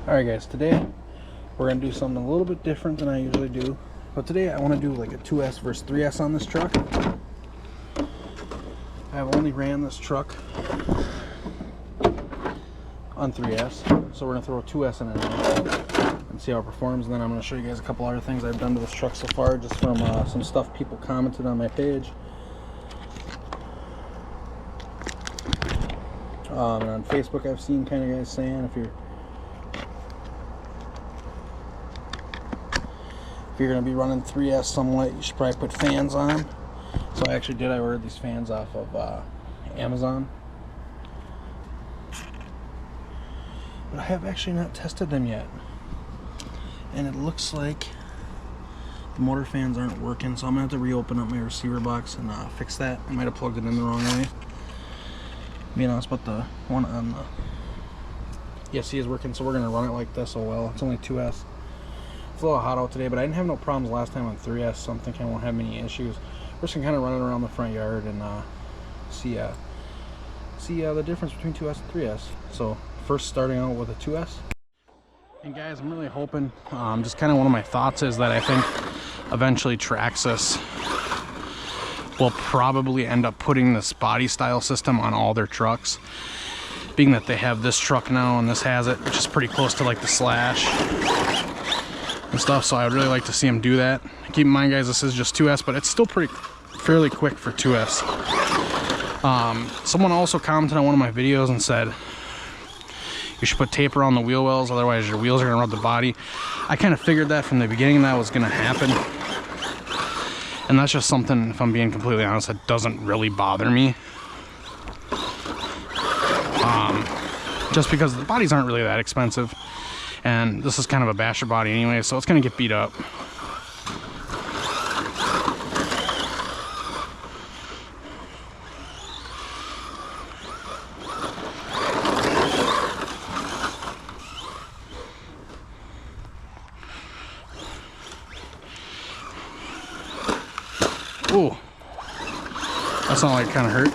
Alright guys, today we're going to do something a little bit different than I usually do. But today I want to do like a 2S versus 3S on this truck. I've only ran this truck on 3S, so we're going to throw a 2S in it now and see how it performs. And then I'm going to show you guys a couple other things I've done to this truck so far, just from some stuff people commented on my page. And on Facebook I've seen kind of guys saying if you're going to be running 3S somewhat, you should probably put fans on. So I actually did. I ordered these fans off of Amazon. But I have actually not tested them yet. And it looks like the motor fans aren't working, so I'm going to have to reopen up my receiver box and fix that. I might have plugged it in the wrong way. Being honest, but the one on the ESC is working, so we're going to run it like this. Oh well, it's only 2S. It's a little hot out today, but I didn't have no problems last time on 3S, so I'm thinking I won't have many issues. We're just gonna kind of run it around the front yard and see the difference between 2S and 3S. So first, starting out with a 2S. And guys, I'm really hoping, just kind of one of my thoughts is that I think eventually Traxxas will probably end up putting this body style system on all their trucks, being that they have this truck now and this has it, which is pretty close to like the Slash and stuff. So I would really like to see them do that. Keep in mind guys, this is just 2S, but it's still fairly quick for 2S. Someone also commented on one of my videos and said you should put tape around the wheel wells, otherwise your wheels are gonna rub the body. I kind of figured that from the beginning that was gonna happen, and that's just something, if I'm being completely honest, that doesn't really bother me, just because the bodies aren't really that expensive. And this is kind of a basher body anyway, so it's gonna get beat up. Ooh, that sounded like it kind of hurt.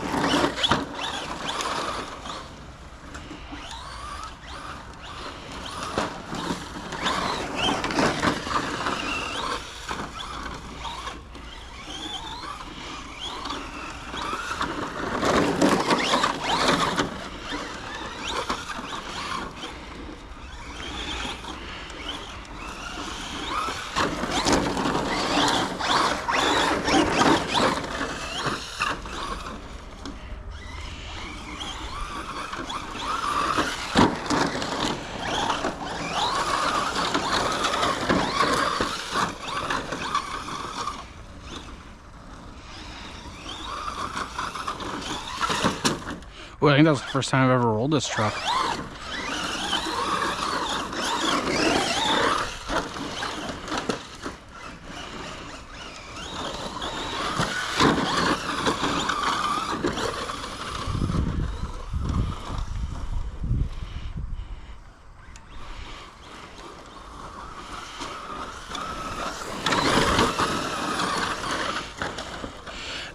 Well, I think that was the first time I've ever rolled this truck.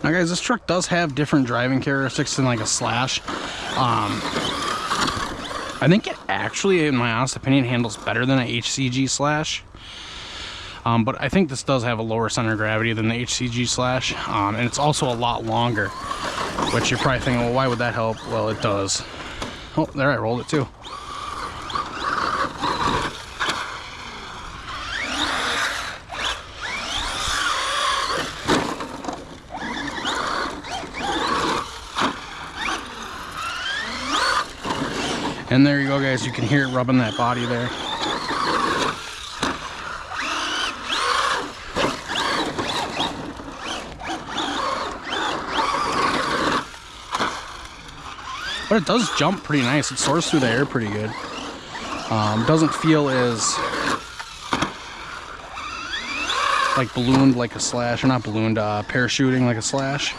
Now guys, this truck does have different driving characteristics than like a Slash. I think it actually, in my honest opinion, handles better than an HCG Slash. But I think this does have a lower center of gravity than the HCG Slash. And it's also a lot longer, which you're probably thinking, well, why would that help? Well, it does. Oh, there, I rolled it too. And there you go guys, you can hear it rubbing that body there. But it does jump pretty nice, it soars through the air pretty good. Doesn't feel as like ballooned like a Slash, or not ballooned, parachuting like a Slash.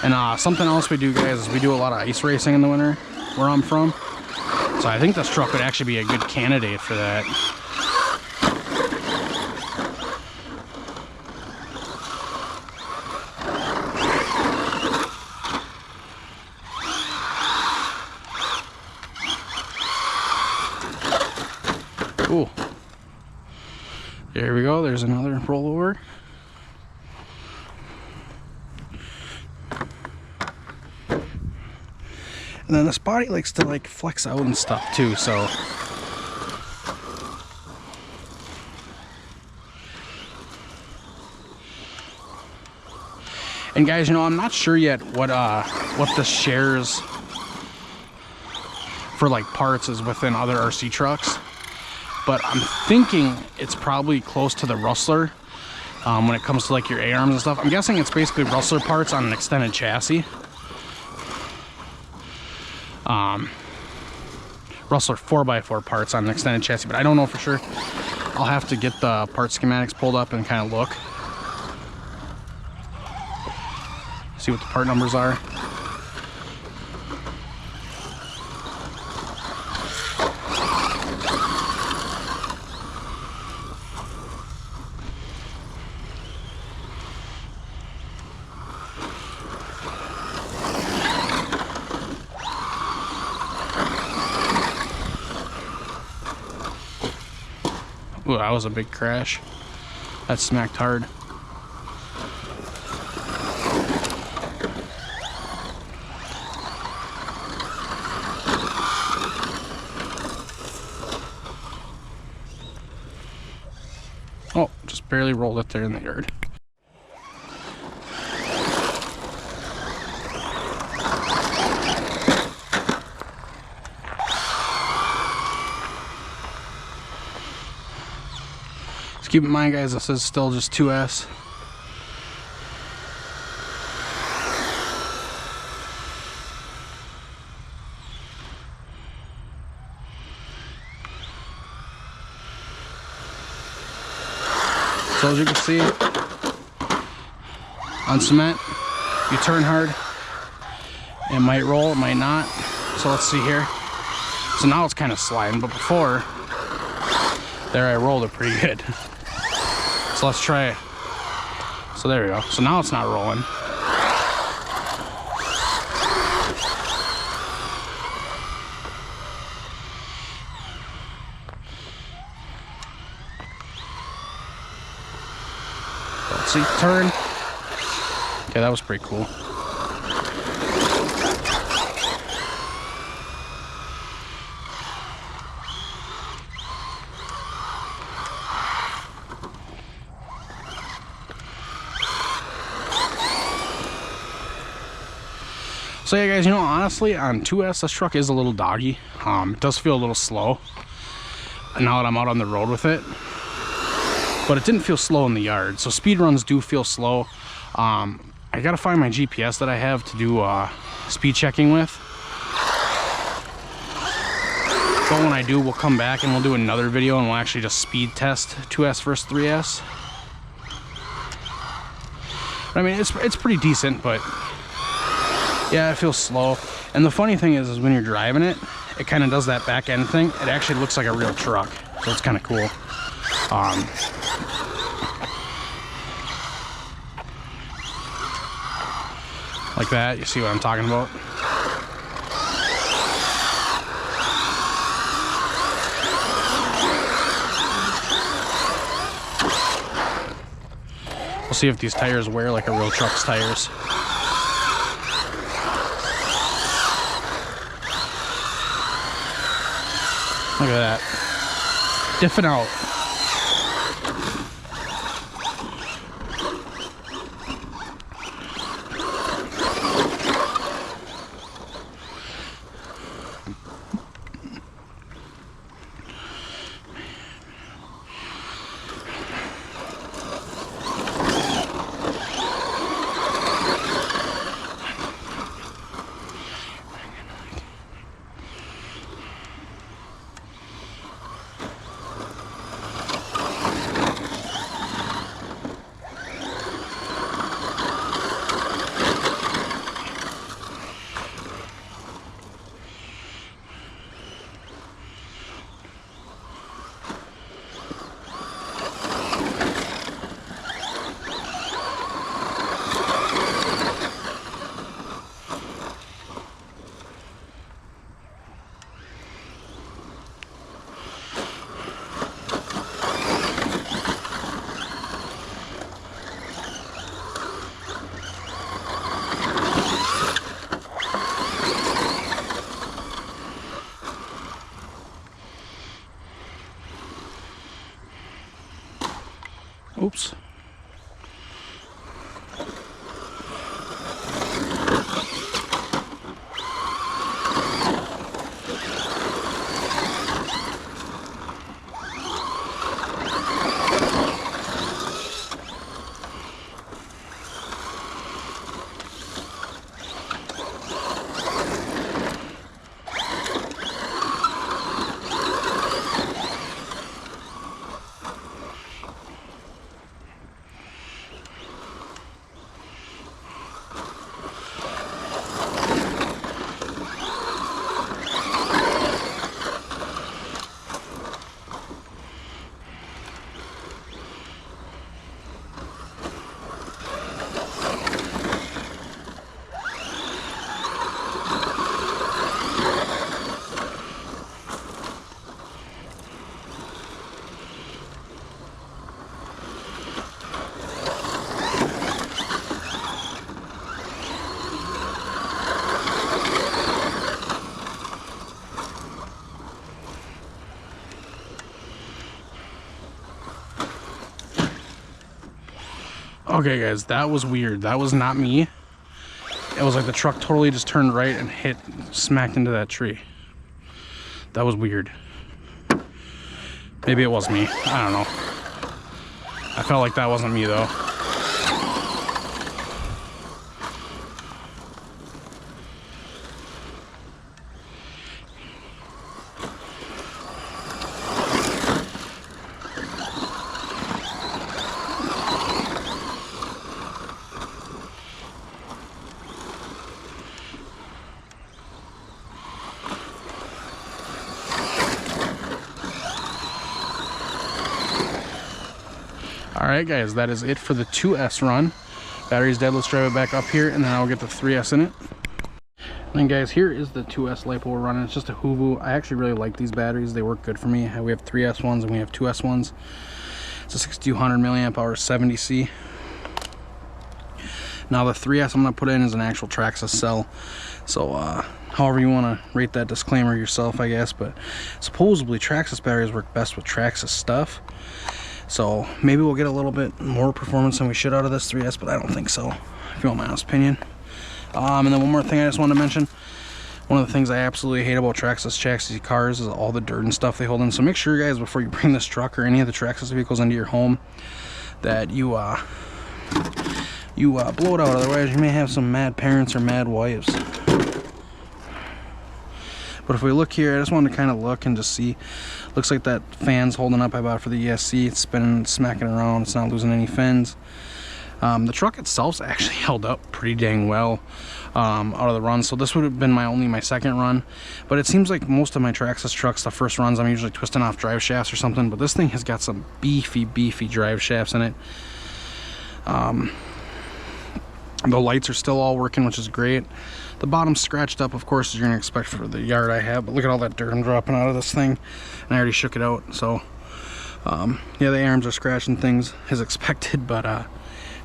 And something else we do guys is we do a lot of ice racing in the winter where I'm from. So I think this truck would actually be a good candidate for that. cool. There we go. There's another rollover. And then this body likes to like flex out and stuff too, so. And guys, you know, I'm not sure yet what the shares for like parts is within other RC trucks, but I'm thinking it's probably close to the Rustler when it comes to like your A-arms and stuff. I'm guessing it's basically Rustler parts on an extended chassis. Rustler 4x4 parts on an extended chassis, but I don't know for sure. I'll have to get the part schematics pulled up and kind of look. See what the part numbers are. Ooh, that was a big crash. That smacked hard. Oh, just barely rolled it there in the yard. Keep in mind, guys, this is still just 2S. So as you can see, on cement, you turn hard, it might roll, it might not. So let's see here. So now it's kind of sliding, but before, there I rolled it pretty good. So let's try it. So there we go. So now it's not rolling. Let's see, turn. Okay, that was pretty cool. So yeah, guys, you know, honestly, on 2S, this truck is a little doggy. It does feel a little slow now that I'm out on the road with it. But it didn't feel slow in the yard. So speed runs do feel slow. I gotta find my GPS that I have to do speed checking with. But when I do, we'll come back and we'll do another video and we'll actually just speed test 2S versus 3S. But, I mean, it's pretty decent, but yeah, it feels slow. And the funny thing is when you're driving it, it kind of does that back end thing. It actually looks like a real truck, so it's kind of cool. Like that, you see what I'm talking about? We'll see if these tires wear like a real truck's tires. Look at that. Diffing out. Oops. Okay guys, that was weird. That was not me. It was like the truck totally just turned right and smacked into that tree. That was weird. Maybe it was me. I don't know. I felt like that wasn't me though. Alright guys, that is it for the 2S run. Battery's dead, let's drive it back up here and then I'll get the 3S in it. And then guys, here is the 2S LiPo we're running. It's just a Hoovu. I actually really like these batteries. They work good for me. We have 3S ones and we have 2S ones. It's a 6200 milliamp hour 70C. Now the 3S I'm going to put in is an actual Traxxas cell. So however you want to rate that disclaimer yourself, I guess. But supposedly Traxxas batteries work best with Traxxas stuff. So maybe we'll get a little bit more performance than we should out of this 3S, but I don't think so, if you want my honest opinion. And then one more thing I just wanted to mention. One of the things I absolutely hate about Traxxas chassis cars is all the dirt and stuff they hold in. So make sure, guys, before you bring this truck or any of the Traxxas vehicles into your home, that you blow it out. Otherwise, you may have some mad parents or mad wives. But if we look here, I just wanted to kind of look and just see. Looks like that fan's holding up. I bought it for the ESC. It's spinning, smacking around. It's not losing any fins. The truck itself's actually held up pretty dang well out of the run. So this would have been my second run. But it seems like most of my Traxxas trucks, the first runs, I'm usually twisting off drive shafts or something. But this thing has got some beefy drive shafts in it. The lights are still all working, which is great. The bottom's scratched up, of course, as you're gonna expect for the yard I have, but look at all that dirt I'm dropping out of this thing, and I already shook it out. So yeah, the arms are scratching things as expected, but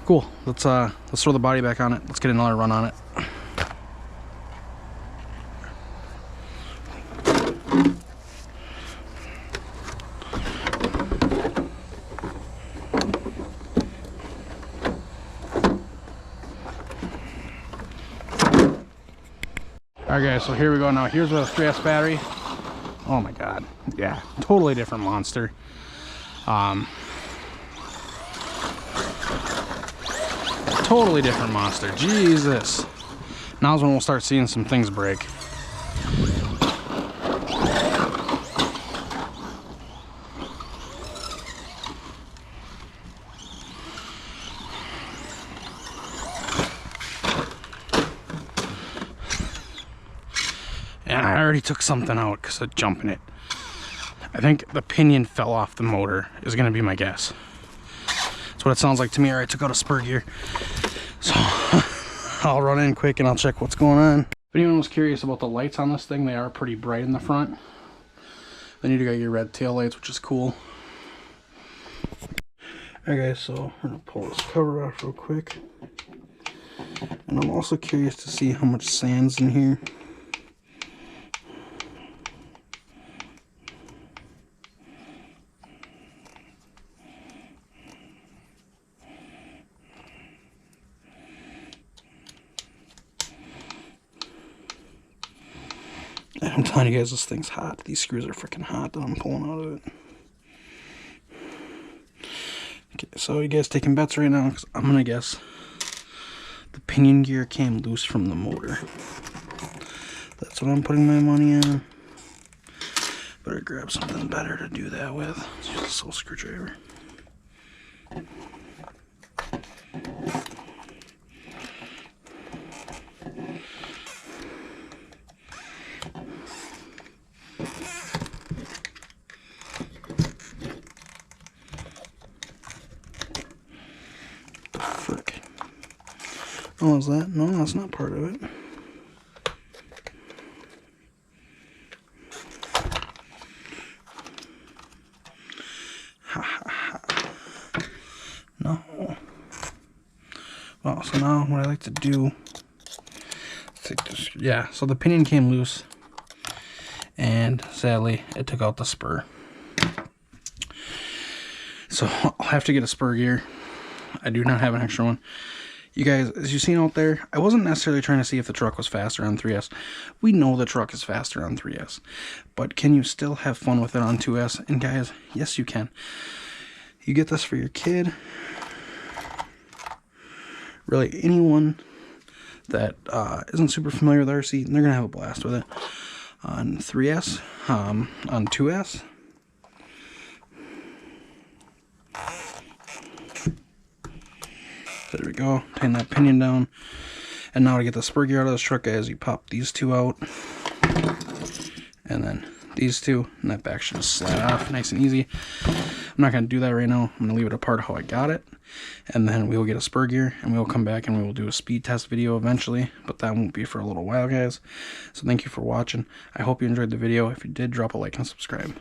cool. Let's throw the body back on it. Let's get another run on it. Alright guys, so here we go now. Here's with a 3S battery. Oh my god. Yeah, totally different monster. Totally different monster. Jesus. Now's when we'll start seeing some things break. And I already took something out because of jumping it. I think the pinion fell off the motor is going to be my guess. That's what it sounds like to me. Or I took out a spur gear. So I'll run in quick and I'll check what's going on. If anyone was curious about the lights on this thing, they are pretty bright in the front. Then you got your red tail lights, which is cool. Okay, so we're going to pull this cover off real quick. And I'm also curious to see how much sand's in here. I'm telling you guys, this thing's hot. These screws are freaking hot that I'm pulling out of it. Okay, so you guys taking bets right now? Because I'm gonna guess the pinion gear came loose from the motor. That's what I'm putting my money on. Better grab something better to do that with. Let's use a slow screwdriver. Frick. Oh, is that? No, that's not part of it. Ha ha ha. No. Well, so now what I like to do, take this, yeah, so the pinion came loose, and sadly, it took out the spur. So I'll have to get a spur gear. I do not have an extra one. You guys, as you've seen out there, I wasn't necessarily trying to see if the truck was faster on 3S. We know the truck is faster on 3S. But can you still have fun with it on 2S? And guys, yes you can. You get this for your kid. Really, anyone that isn't super familiar with RC, they're going to have a blast with it. On 3S, on 2S. There we go. Tighten that pinion down. And now to get the spur gear out of this truck, guys, you pop these two out. And then these two. And that back should just slide off nice and easy. I'm not going to do that right now. I'm going to leave it apart how I got it. And then we will get a spur gear. And we will come back and we will do a speed test video eventually. But that won't be for a little while, guys. So thank you for watching. I hope you enjoyed the video. If you did, drop a like and subscribe.